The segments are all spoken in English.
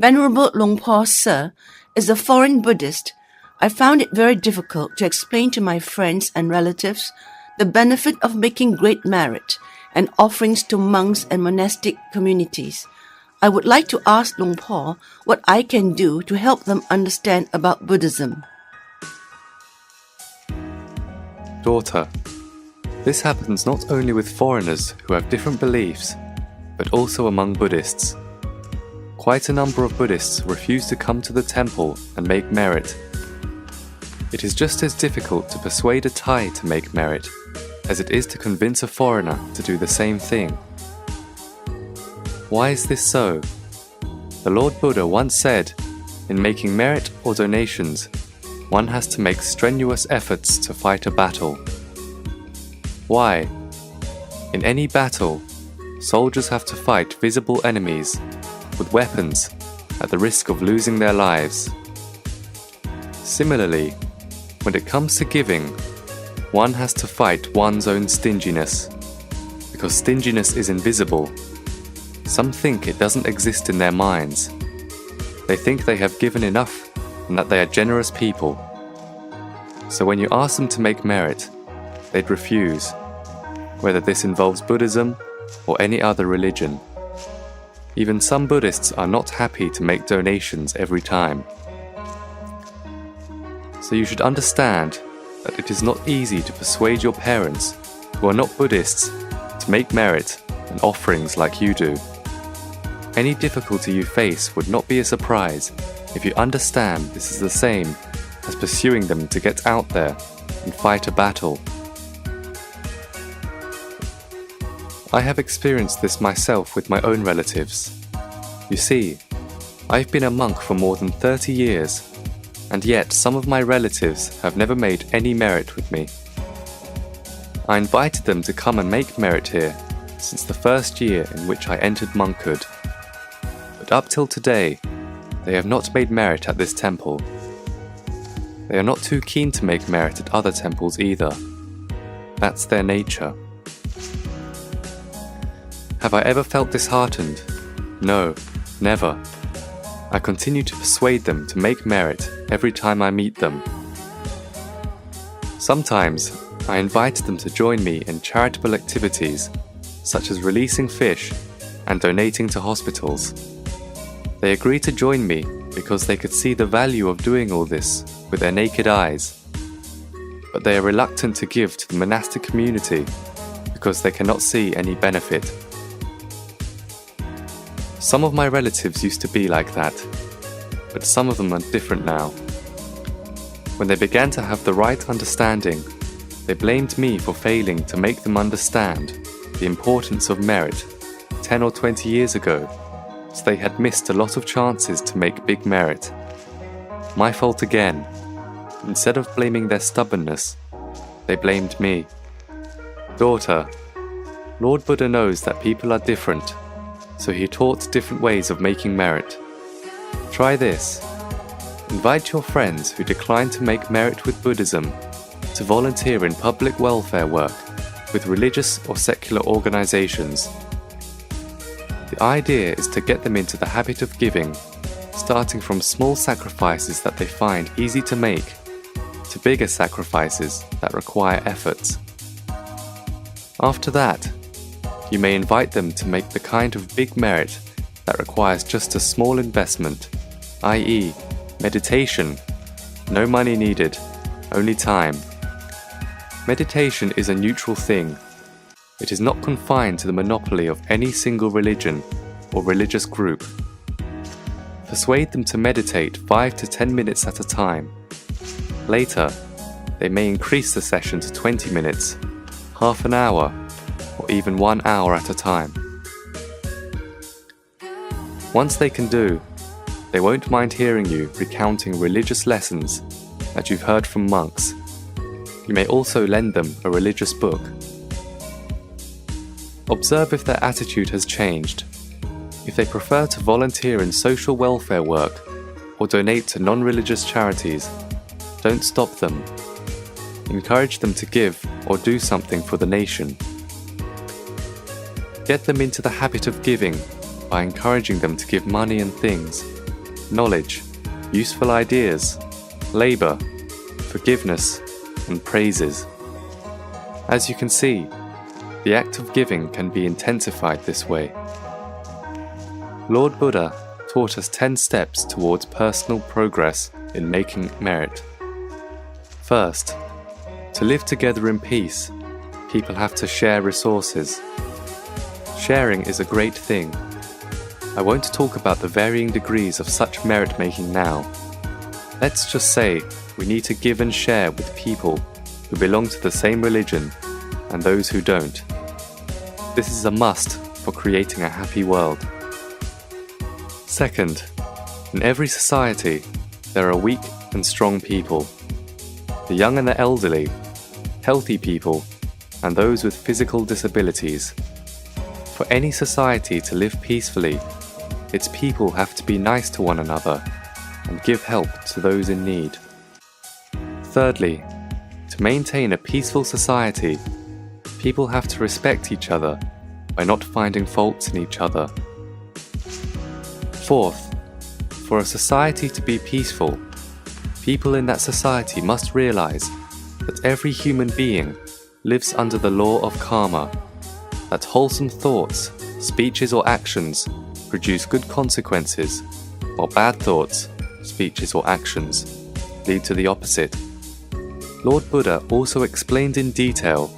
Venerable Luang Por Sir is a foreign Buddhist. I found it very difficult to explain to my friends and relatives the benefit of making great merit and offerings to monks and monastic communities. I would like to ask Luang Por what I can do to help them understand about Buddhism. Daughter, this happens not only with foreigners who have different beliefs, but also among Buddhists. Quite a number of Buddhists refuse to come to the temple and make merit. It is just as difficult to persuade a Thai to make merit as it is to convince a foreigner to do the same thing. Why is this so? The Lord Buddha once said, in making merit or donations, one has to make strenuous efforts to fight a battle. Why? In any battle, soldiers have to fight visible enemies with weapons at the risk of losing their lives. Similarly, when it comes to giving, one has to fight one's own stinginess, because stinginess is invisible. Some think it doesn't exist in their minds. They think they have given enough and that they are generous people. So when you ask them to make merit, they'd refuse, whether this involves Buddhism or any other religion. Even some Buddhists are not happy to make donations every time. So you should understand that it is not easy to persuade your parents, who are not Buddhists, to make merit and offerings like you do. Any difficulty you face would not be a surprise if you understand this is the same as pursuing them to get out there and fight a battle. I have experienced this myself with my own relatives. You see, I've been a monk for more than 30 years, and yet some of my relatives have never made any merit with me. I invited them to come and make merit here since the first year in which I entered monkhood. But up till today, they have not made merit at this temple. They are not too keen to make merit at other temples either. That's their nature. Have I ever felt disheartened? No, never. I continue to persuade them to make merit every time I meet them. Sometimes I invited them to join me in charitable activities, such as releasing fish and donating to hospitals. They agreed to join me because they could see the value of doing all this with their naked eyes. But they are reluctant to give to the monastic community because they cannot see any benefit. Some of my relatives used to be like that, but some of them are different now. When they began to have the right understanding, they blamed me for failing to make them understand the importance of merit 10 or 20 years ago, so they had missed a lot of chances to make big merit. My fault again. Instead of blaming their stubbornness, they blamed me. Daughter, Lord Buddha knows that people are different, so he taught different ways of making merit. Try this. Invite your friends who decline to make merit with Buddhism to volunteer in public welfare work with religious or secular organizations. The idea is to get them into the habit of giving, starting from small sacrifices that they find easy to make, to bigger sacrifices that require efforts. After that, you may invite them to make the kind of big merit that requires just a small investment, i.e., meditation. No money needed, only time. Meditation is a neutral thing. It is not confined to the monopoly of any single religion or religious group. Persuade them to meditate 5 to 10 minutes at a time. Later, they may increase the session to 20 minutes, half an hour, or even 1 hour at a time. Once they can do, they won't mind hearing you recounting religious lessons that you've heard from monks. You may also lend them a religious book. Observe if their attitude has changed. If they prefer to volunteer in social welfare work or donate to non-religious charities, don't stop them. Encourage them to give or do something for the nation. Get them into the habit of giving by encouraging them to give money and things, knowledge, useful ideas, labor, forgiveness, and praises. As you can see, the act of giving can be intensified this way. Lord Buddha taught us 10 steps towards personal progress in making merit. First, to live together in peace, people have to share resources. Sharing is a great thing. I won't talk about the varying degrees of such merit-making now. Let's just say we need to give and share with people who belong to the same religion and those who don't. This is a must for creating a happy world. Second, in every society, there are weak and strong people, the young and the elderly, healthy people, and those with physical disabilities. For any society to live peacefully, its people have to be nice to one another and give help to those in need. Thirdly, to maintain a peaceful society, people have to respect each other by not finding faults in each other. Fourth, for a society to be peaceful, people in that society must realize that every human being lives under the law of karma, that wholesome thoughts, speeches or actions produce good consequences, while bad thoughts, speeches or actions lead to the opposite. Lord Buddha also explained in detail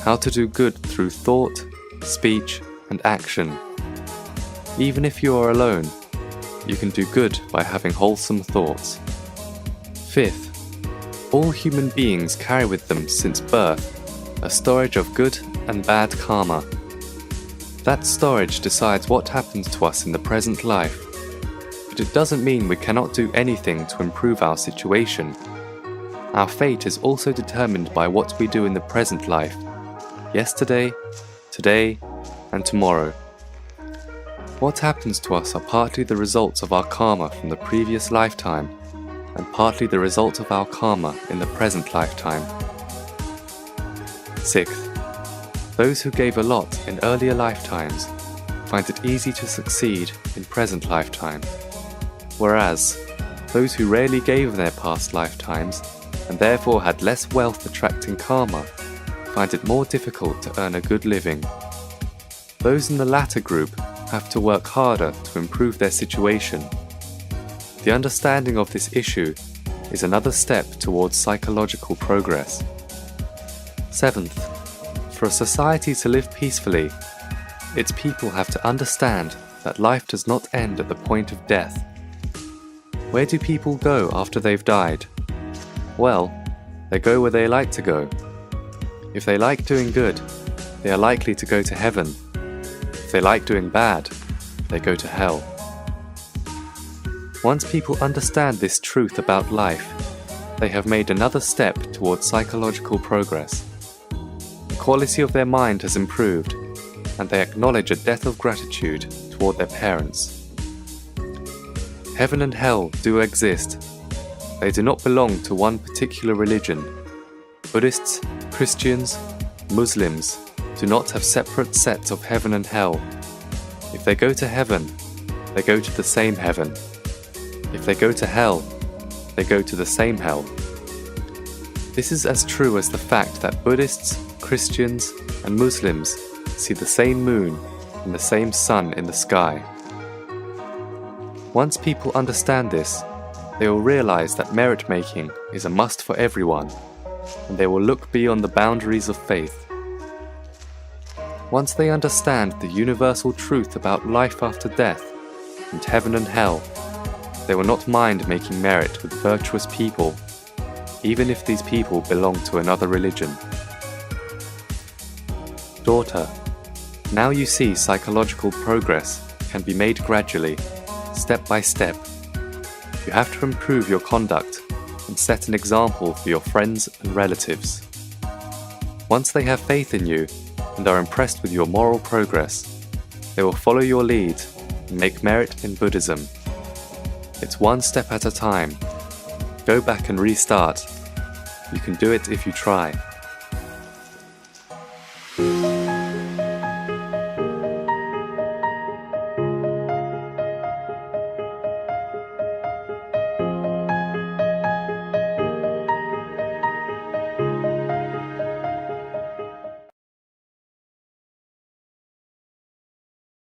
how to do good through thought, speech and action. Even if you are alone, you can do good by having wholesome thoughts. Fifth, all human beings carry with them since birth a storage of good and bad karma. That storage decides what happens to us in the present life, but it doesn't mean we cannot do anything to improve our situation. Our fate is also determined by what we do in the present life, yesterday, today, and tomorrow. What happens to us are partly the results of our karma from the previous lifetime, and partly the result of our karma in the present lifetime. Sixth, those who gave a lot in earlier lifetimes find it easy to succeed in present lifetime, whereas those who rarely gave in their past lifetimes and therefore had less wealth attracting karma find it more difficult to earn a good living. Those in the latter group have to work harder to improve their situation. The understanding of this issue is another step towards psychological progress. Seventh, for a society to live peacefully, its people have to understand that life does not end at the point of death. Where do people go after they've died? Well, they go where they like to go. If they like doing good, they are likely to go to heaven. If they like doing bad, they go to hell. Once people understand this truth about life, they have made another step towards psychological progress. The quality of their mind has improved, and they acknowledge a debt of gratitude toward their parents. Heaven and hell do exist. They do not belong to one particular religion. Buddhists, Christians, Muslims do not have separate sets of heaven and hell. If they go to heaven, they go to the same heaven. If they go to hell, they go to the same hell. This is as true as the fact that Buddhists, Christians, and Muslims see the same moon and the same sun in the sky. Once people understand this, they will realize that merit-making is a must for everyone, and they will look beyond the boundaries of faith. Once they understand the universal truth about life after death and heaven and hell, they will not mind making merit with virtuous people, even if these people belong to another religion. Daughter, now you see psychological progress can be made gradually, step by step. You have to improve your conduct and set an example for your friends and relatives. Once they have faith in you and are impressed with your moral progress, they will follow your lead and make merit in Buddhism. It's one step at a time. Go back and restart. You can do it if you try.